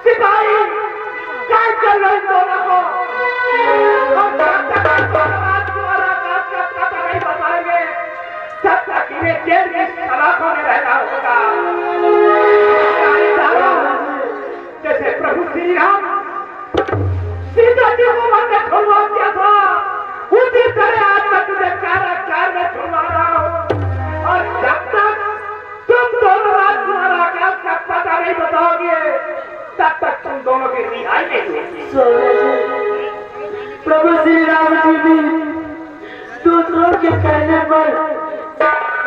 सिपाही कैद कर लो इन दोनों को और जब तक तुम्हारा काज का पता नहीं बताएंगे तब तक इन्हें जेल की सलाखों में रहना होगा। जैसे प्रभु श्री राम सीता जी को मैंने छुड़वा दिया था उसी तरह आज मैं तुझे कारागार में छुड़वा रहा हूँ और जब तक तुम दोनों राजकुमार आकाश का पता नहीं बताओगे तब तक तुम दोनों की रिहाई नहीं होगी। प्रभु श्री राम जी भी दूसरों के कहने पर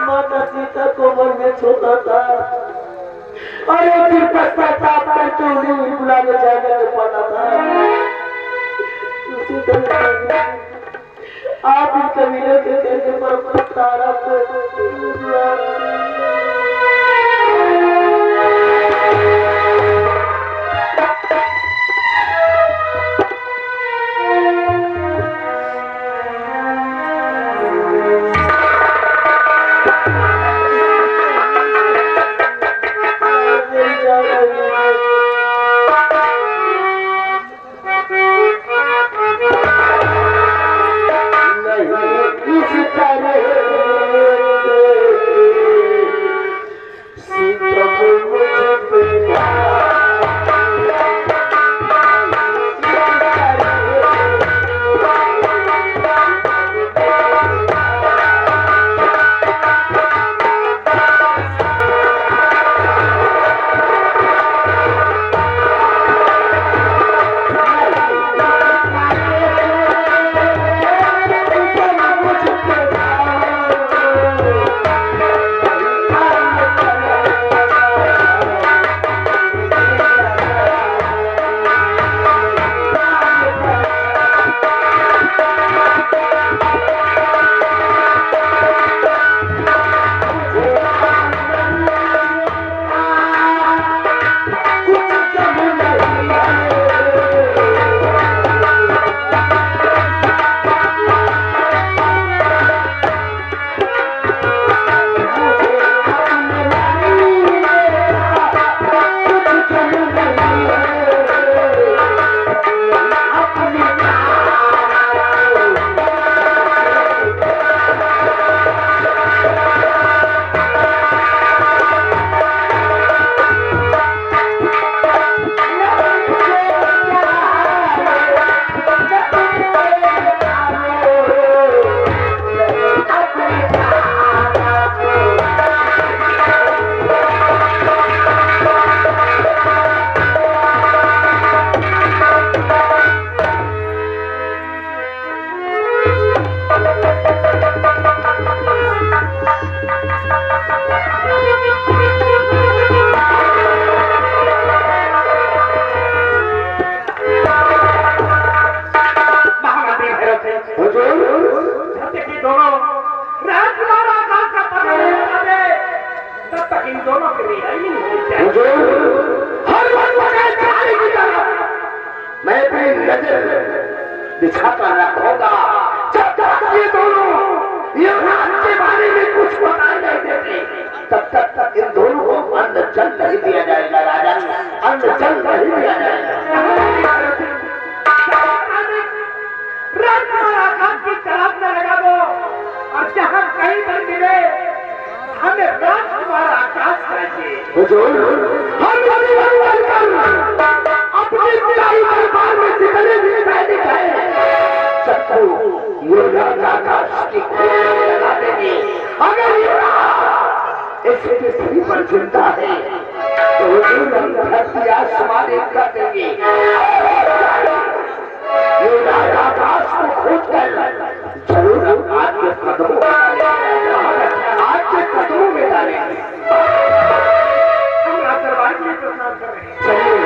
माता सीता को वन में छोड़ा था और एक दिन पश्चाताप करके उन्हें बुलाने जाने को पड़ा था। उसी तरह आप इन कबीलों के कहने पर प्रतारा बिछाता रखूंगा जब तक ये दोनों युवराज के बारे में कुछ बताए नहीं देते तब तक इन दोनों को अन्न जल नहीं दिया जाएगा। राजा अन्न जल नहीं दिया जाएगा। राजकुमार आकाश की तलाश में लगा दो और जहाँ कहीं पर मिले हमें राजकुमार आकाश चाहिए। हम अपने दरबार में जितने भी सैनिक हैं सबको युवराज आकाश की खोज लगा देंगे। अगर ऐसे पृथ्वी पर जिंदा है तो धरती आसमान एक कर देंगे। युवराज आकाश को खोज कर जरूर आज के कदमों में डालेंगे। हम दरबार के लिए प्रस्ताव कर रहे हैं। चलिए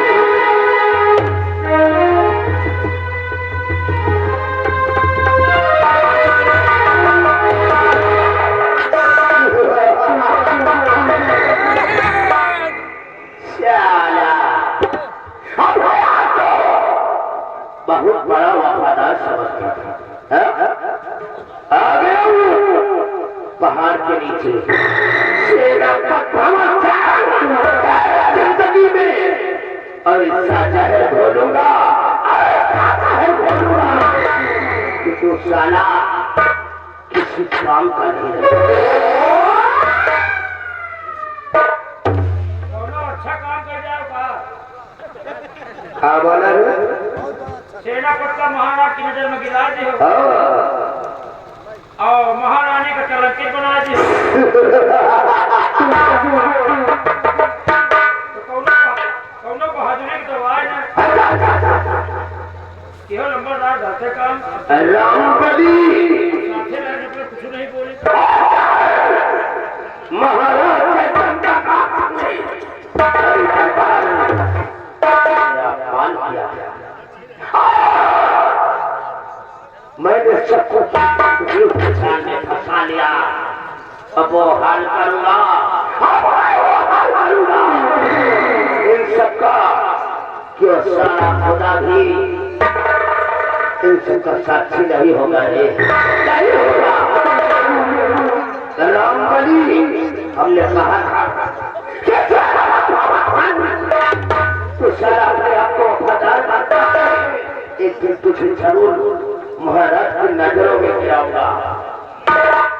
बहुत बड़ा वफादार समझता था। आ गया पहाड़ के नीचे जिंदगी में और ऐसा जहर घोलूंगा कि तू साला किसी काम का नहीं रहेगा। अच्छा काम कर जाओगा। हाँ बोला सेनापति का महाराज की नजर में गिरा दी हो और महारानी का कलंकित बना दी हो। तो कौनो को हाजने की दवा है ना केवल नंबरदार जाते काम रामबली साथे रहने पर कुछ नहीं बोले। महाराज मैंने सबको में फंसा लिया। अब वो हाल करूंगा इन सबका क्यों सारा खुदा भी इन सबका साक्षी नहीं होगा रे, नहीं होगा। रामबली हमने कहा था तो सारा अपने आप को वफादार मानता है। एक दिन तुझे जरूर महाराज की नजरों में गिराऊंगा।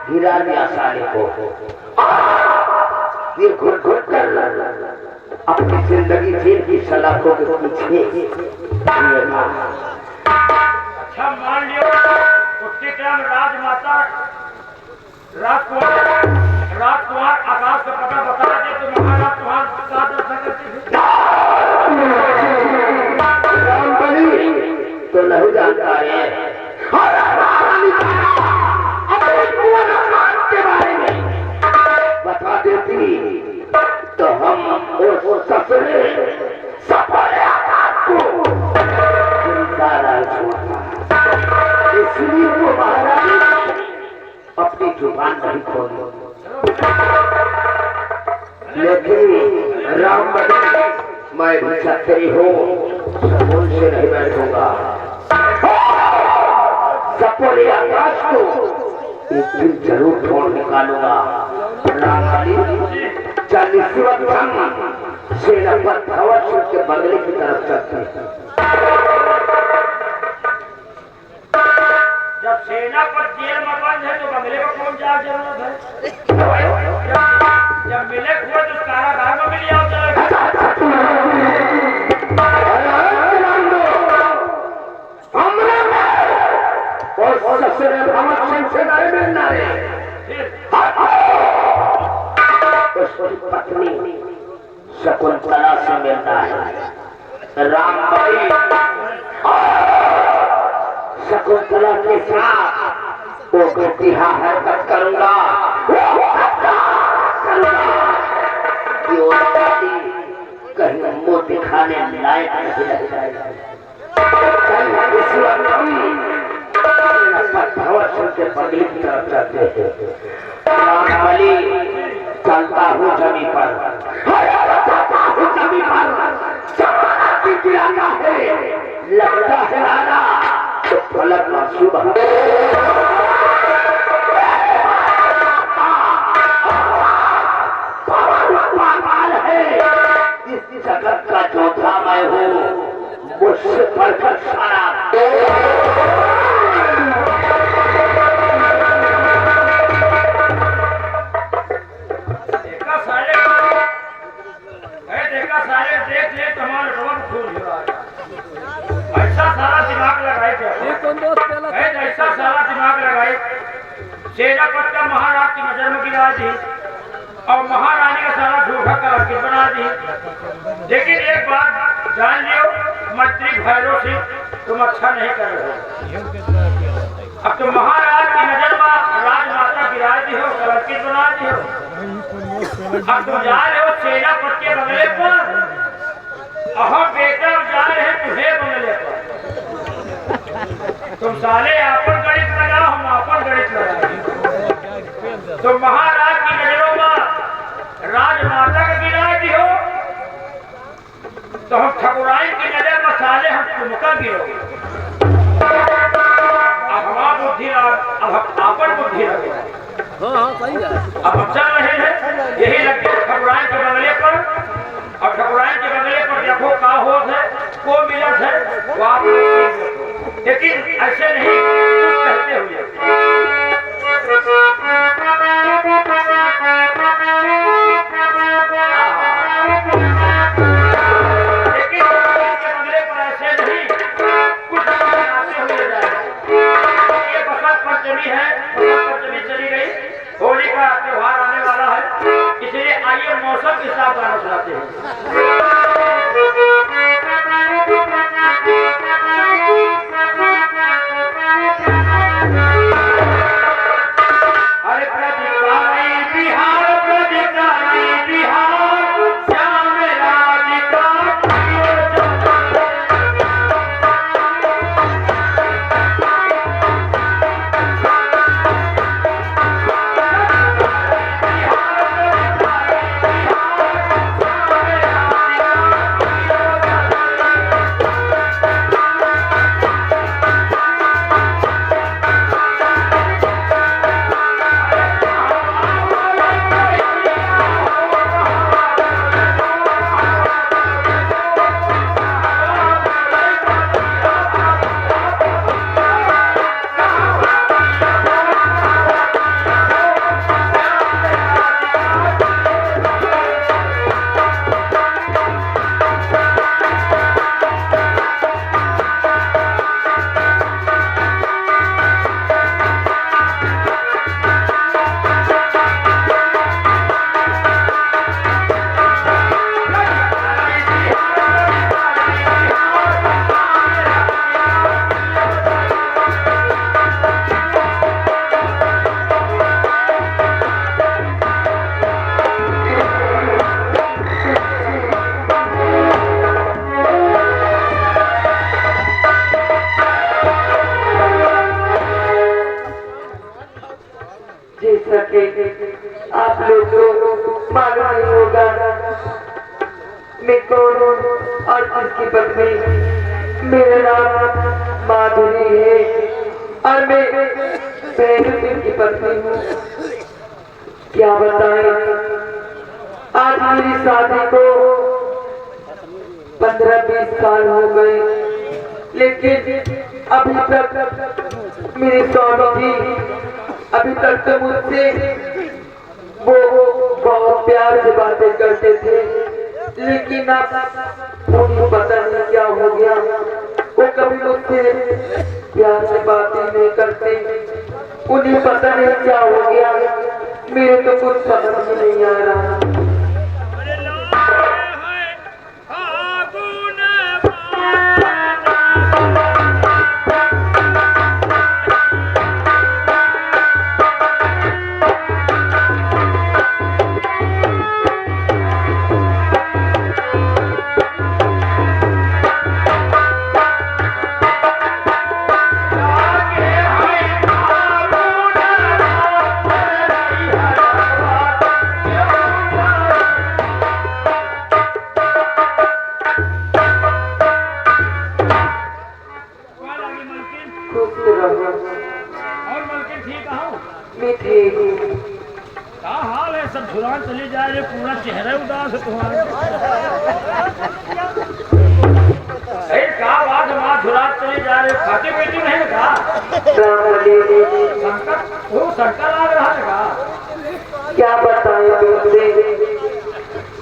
गिरा दिया साले को। ये घुट घुट कर अपनी जिंदगी जेल की सलाखों के पीछे। अच्छा मान लियो उसके टाइम राजमाता राजकुमार आकाश का पता बता दे तो महाराज तुम्हारा साथ दर्शन करते रामबली तो नहीं जानता है के बारे में बता देती तो हम उस सपने को छोड़ना। इसलिए वो महाराज अपनी जुबान नहीं खोली। लेकिन रामबली मैं भी क्षत्रिय हूँ, सपोल से नहीं बैठूंगा। सपोल आकाश को एक दिन जरूर छोड़ निकालूंगा। रामबली 40 सेनापति धवल सिंह के बंगले की तरफ चलते हैं। जब सेनापति जेल में बंद है तो बंगले को कौन जाए जरूरत है। जब मिले हुए तो कारागार में मिल जाओ पत्नी शकुंतला से मिलना है। रामबली शकुंतला के साथ वो बेतिहा हरकत करूंगा कि वो कहीं मुंह दिखाने लायक नहीं रह जाएगा। के बंगले की तरफ चलते हैं। रामबली चलता हूँ जमीन पर, लगता है आना तो फलक का सुबह है। इस जगत का चौथा मैं हूँ, मुझसे बढ़कर सारा देख ले तुम्हारे रोड फूल ऐसा सारा दिमाग लगाए ऐसा सारा दिमाग लगाए। सेनापति का महाराज की नजर में गिरा दी और महारानी का सारा झूठा का अर्कित बना दी। लेकिन एक बात जान लियो मंत्री भैरव सिंह, तुम अच्छा नहीं कर रहे हो। अब तुम महाराज की नजर में राजमाता गिरा दी हो, कलंकित बना दी हो। अब तुम जा रहे हो सेनापति के बंगले पर और हम बेटा जा रहे हैं तुझे बंगले पर। तुम साले आपन गणित लगाओ, हम आपन गणित लगाओ। तुम महाराज की नजरों में राजमाता का गिरा दी हो तो हम ठकुराइन की नजर में साले हम तुमका गिरोगे। अब हमारा बुद्धि अब आपन बुद्धि लगे। अब हम चल रहे हैं यही लगे ठकुराइन के बंगले पर और ठकुराइन के बंगले पर देखो का हो को मिलत है वो आप लोग सीख रखो, लेकिन ऐसे नहीं कुछ कहते हुए। लेकिन के बदले पर ऐसे नहीं कुछ बनाते हुए जाए। ये बसंत पंचमी है, बसंत पंचमी चली गई, होली का त्योहार आने वाला है, इसलिए आइए मौसम के साथ गाना सुनाते हैं। अरे प्रदीपाई बिहार, प्रदीपाई बिहार, श्याम राधिका आप लोग को मालूम नहीं होगा मैं कौन हूँ और किसकी पत्नी। मेरा नाम माधुरी है और मैं भैरू सिंह की पत्नी हूँ। क्या बताएं, आज मेरी शादी को 15-20 साल हो गए, लेकिन अभी तक मेरे स्वामी जी अभी तक तो मुझसे वो बहुत प्यार से बातें करते थे, लेकिन अब उन्हें पता नहीं क्या हो गया, वो कभी मुझसे प्यार से बातें नहीं करते। उन्हें पता नहीं क्या हो गया, मेरे तो कुछ समझ में नहीं आ रहा। चली जा रही, पूरा चेहरा उदास है तुम्हारा। क्या बात है, माँ धुरात चली जा रही, खाती पीती नहीं का? संकट वो संकट आ रहा है का? क्या बताएं तुमसे,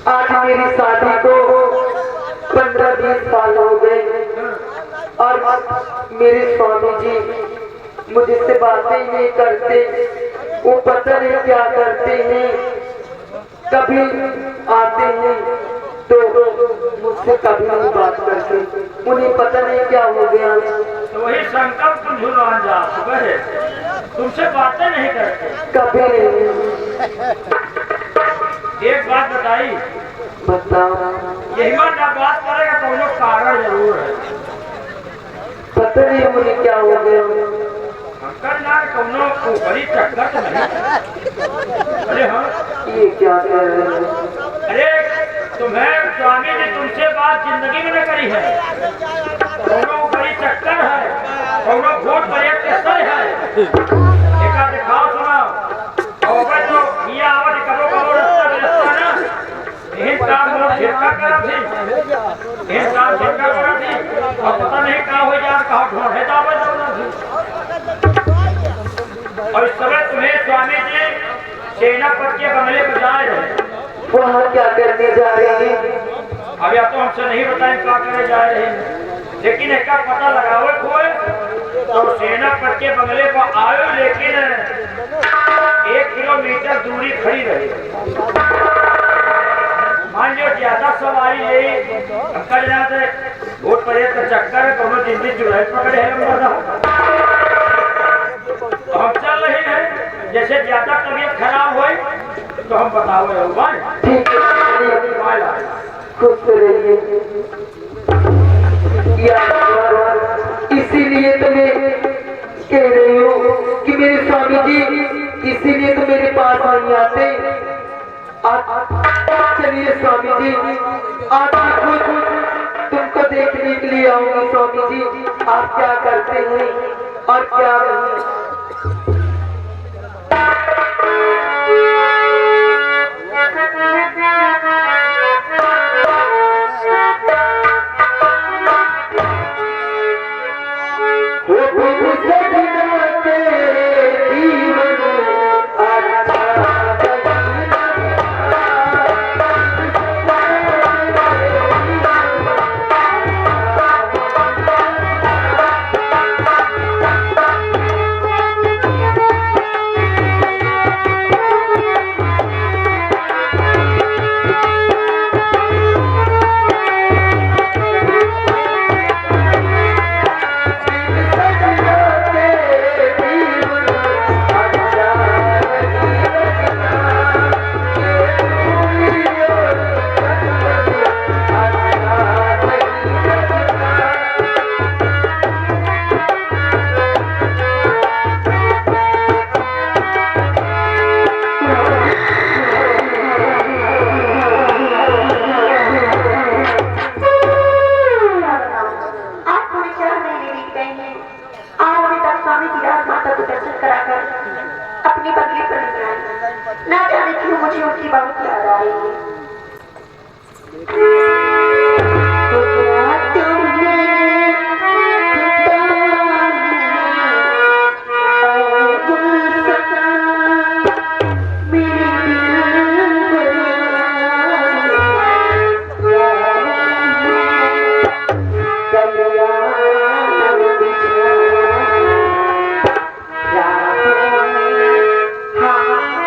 आज मेरी शादी को 15-20 साल हो गए और मेरे स्वामी जी मुझसे बातें नहीं करते। वो पता नहीं क्या करते हैं, कभी आते हैं तो मुझसे कभी नहीं बात करते। उन्हें पता नहीं क्या हो गया। तो वही संकल्प तुम झूलान जा सुबह तुमसे बातें नहीं करते कभी नहीं। एक बात बताई, बताओ। यही बात आप बात करेगा तो उन्हें कारण जरूर है। पता नहीं मुझे क्या हो गया। बड़ी चक्कर तो नहीं। अरे हाँ, ये क्या कह रहे हैं? अरे तुम्हें स्वामी जी तुमसे बात जिंदगी में न करी है। दोनों बड़ी चक्कर है, दोनों भूत पर्यटक स्थल है। एक दिखाओ सुनाओ और जो किया आवाज करो करो रास्ता ना, यही काम झटका करा थी, यही काम झटका करा थी। अब पता नहीं कहाँ हो यार, कहाँ ढूंढे जावे और इस समय तुम्हें स्वामी जी सेनापति के बंगले पर जा रहे हैं। वहाँ क्या करने जा रहे हैं? अभी आप तो हमसे नहीं बताएं क्या करने जा रहे हैं, लेकिन इसका पता लगाओ कोई तो सेनापति के बंगले पर आयो, लेकिन 1 किलोमीटर दूरी खड़ी रही। मान लो ज्यादा सवारी ले अंकल यहाँ से बहुत पड़े तो चक्कर है, दोनों दिन दिन जुलाई पकड़े हैं तो हम चल रहे हैं। जैसे ज्यादा तबीयत खराब हो तो हम बताओ ठीक है, खुश रहिए। इसीलिए तो मैं कह रही हूँ कि मेरे स्वामी जी, इसीलिए तो मेरे पास नहीं आते। चलिए स्वामी जी, आज मैं खुद तुमको देखने के लिए आऊंगी। स्वामी जी, आप क्या करते हैं और क्या नहीं।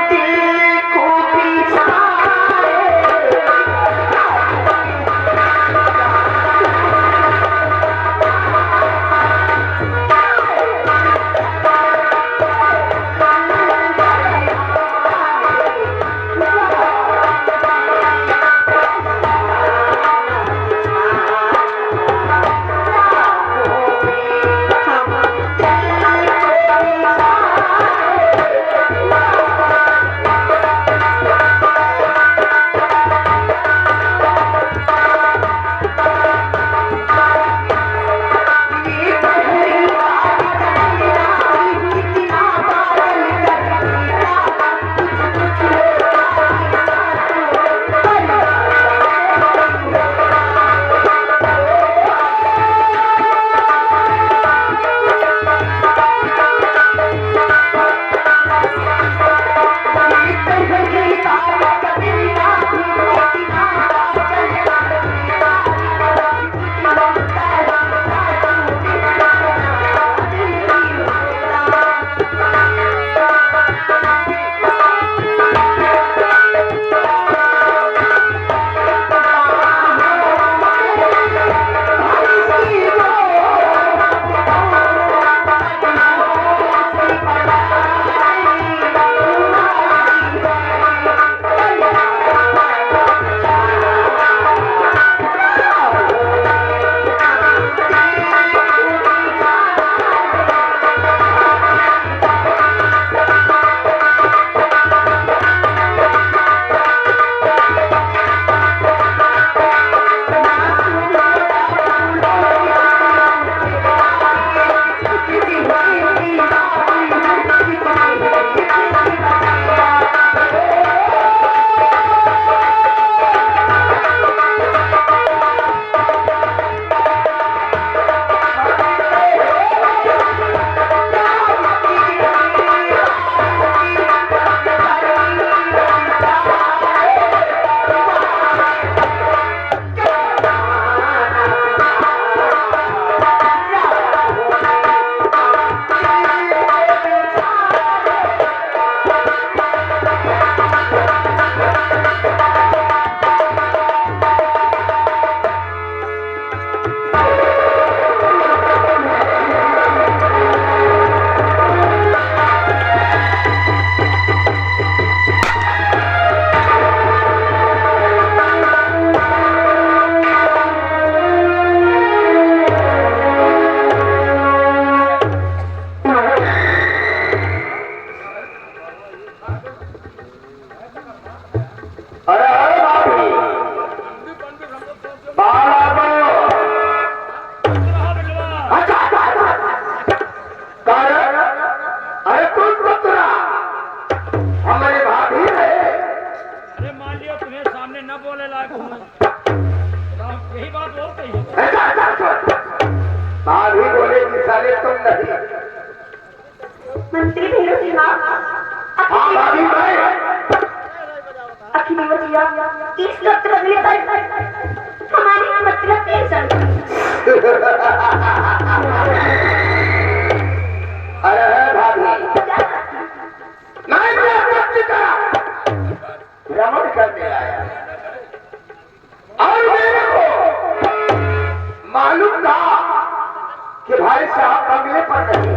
दिल को बिछाए नहीं। मंत्री भैरव सिंह हाँ भाभी मैं अखिल बचिया इस वक्त बदले पर हमारी मतलब टेंशन अरे भाभी मैं अपनी का भ्रमण करने आया और मेरे को मालूम था कि भाई साहब बंगले पर नहीं,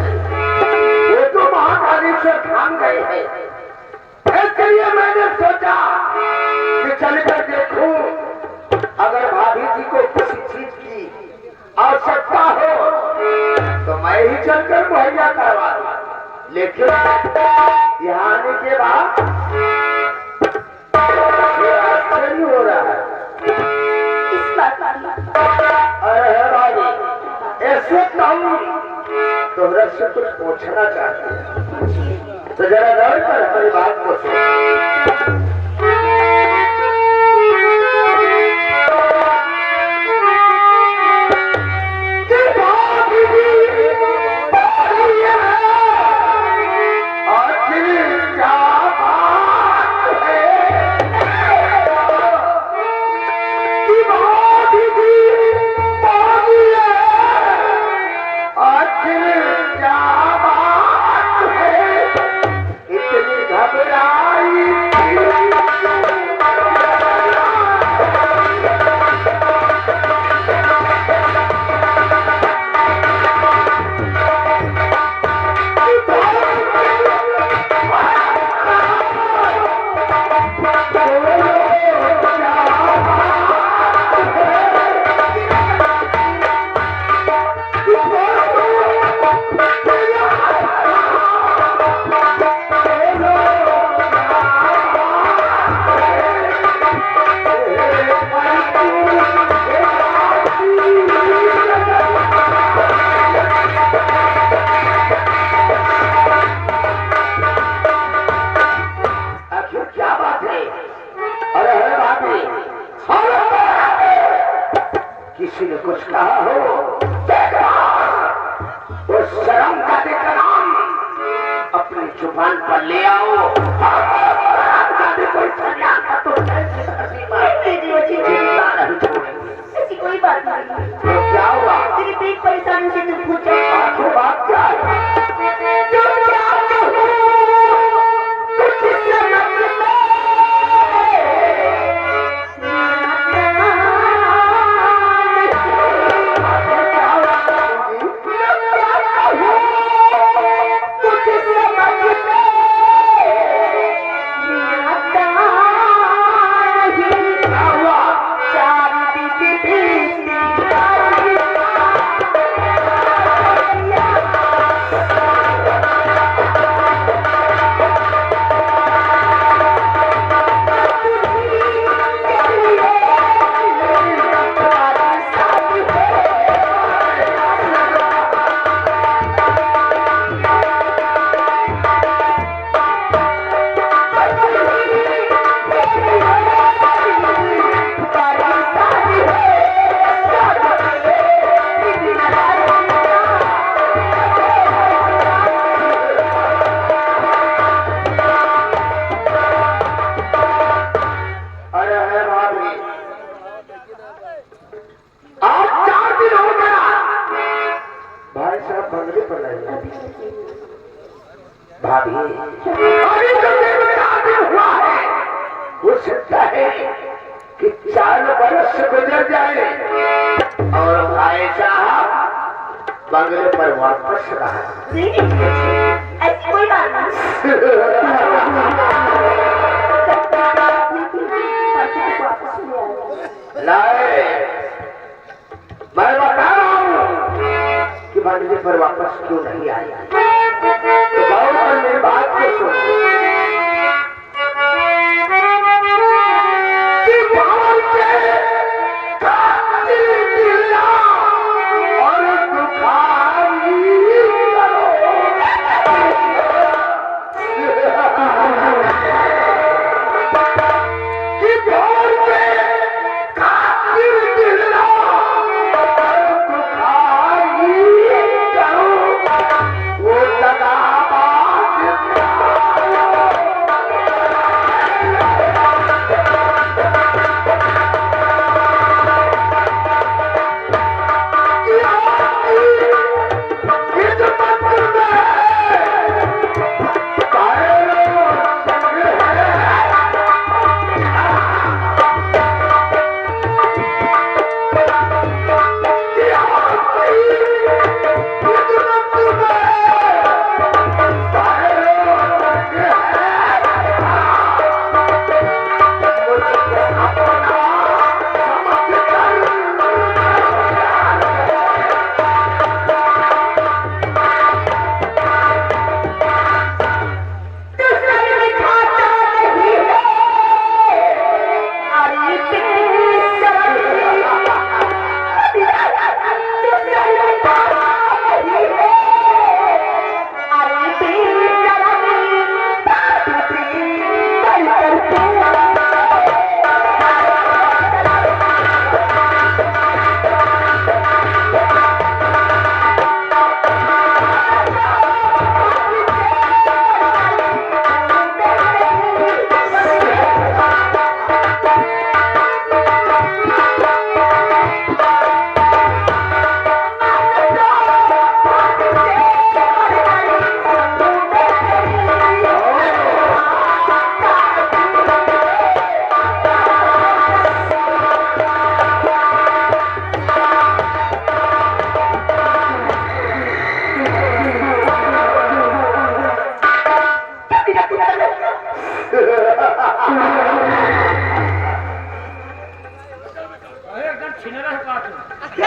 वो तो महाकालेश्वर धाम गए हैं। इसलिए मैंने सोचा कि चलकर देखूं, अगर भाभी जी को किसी चीज की आवश्यकता हो तो मैं ही चलकर मुहैया करवा दूं। लेकिन यहाँ आने के बाद आश्चर्य हो रहा है। इस बात अरे भाई ऐसे हम तुमरा से कुछ पूछना चाहते हैं, तो जरा गौर कर हमारी बात को सुन। किसी ने कुछ कहा हो, वो शर्म का देकर नाम अपनी जुबान पर ले आओ। कोई सन्यासा तो ऐसी कोई बात नहीं। तो क्या हुआ? तेरी पेट परेशानी से तुम पूछो। आखिर बात क्या है? भाभी अभी जो दिन हुआ है वो सकता है कि 4 बरस गुजर जाए और भाई साहब बंगले पर वापस रहा। ऐसी कोई बात नहीं। लाए मैं बता रहा हूँ कि बंगले पर वापस क्यों नहीं आया। तो गौर पर मेरी बात को सुनो। और दुखारी करो कि भोर पे खातिर दिला और दुखारी करो।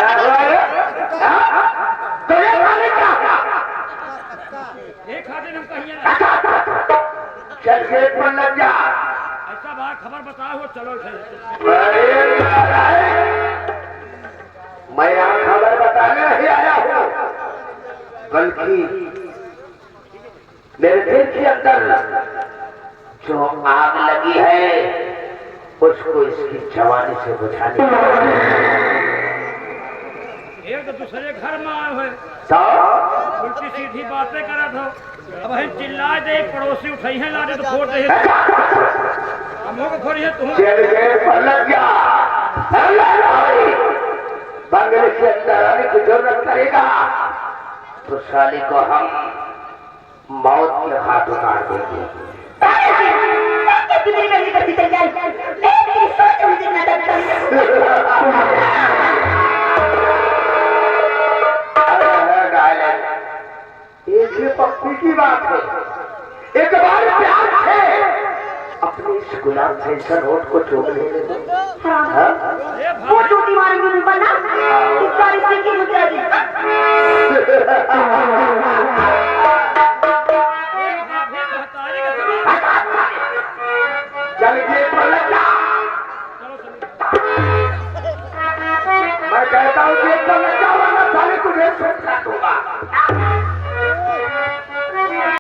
क्या हुआ रे? हाँ? तो ये खाने क्या? एक खाते हम कहिए ना चल गेट पर लग जा। ऐसा बात खबर बताओ हो चलो अरे नारायण, मैं यहाँ खबर बताने नहीं आया हूँ, बल्कि मेरे दिल के अंदर जो आग लगी है उसको इसकी जवानी से बुझाने एक दूसरे घर में आए हुए तो उल्टी सीधी बातें करत हो। अब हम चिल्लाए दे पड़ोसी उठाई है लाने तो फोड़ दे हम को खोरी है तुम चल गेट पर लग जा। बंगले के अंदर आने की जरूरत पड़ेगा तो साली को हम मौत के हाथ उतार देंगे। कितनी मेरी करती चल जाए मैं तेरी सोच मुझे ना करता एक ही पक्षी की बात है, एक बार प्यार से अपने इस गुलाम फैशन होठ को चूम लेने दो। हाँ? वो टूटी मारेंगे ऊपर ना इस बार इसी की मुद्रा दी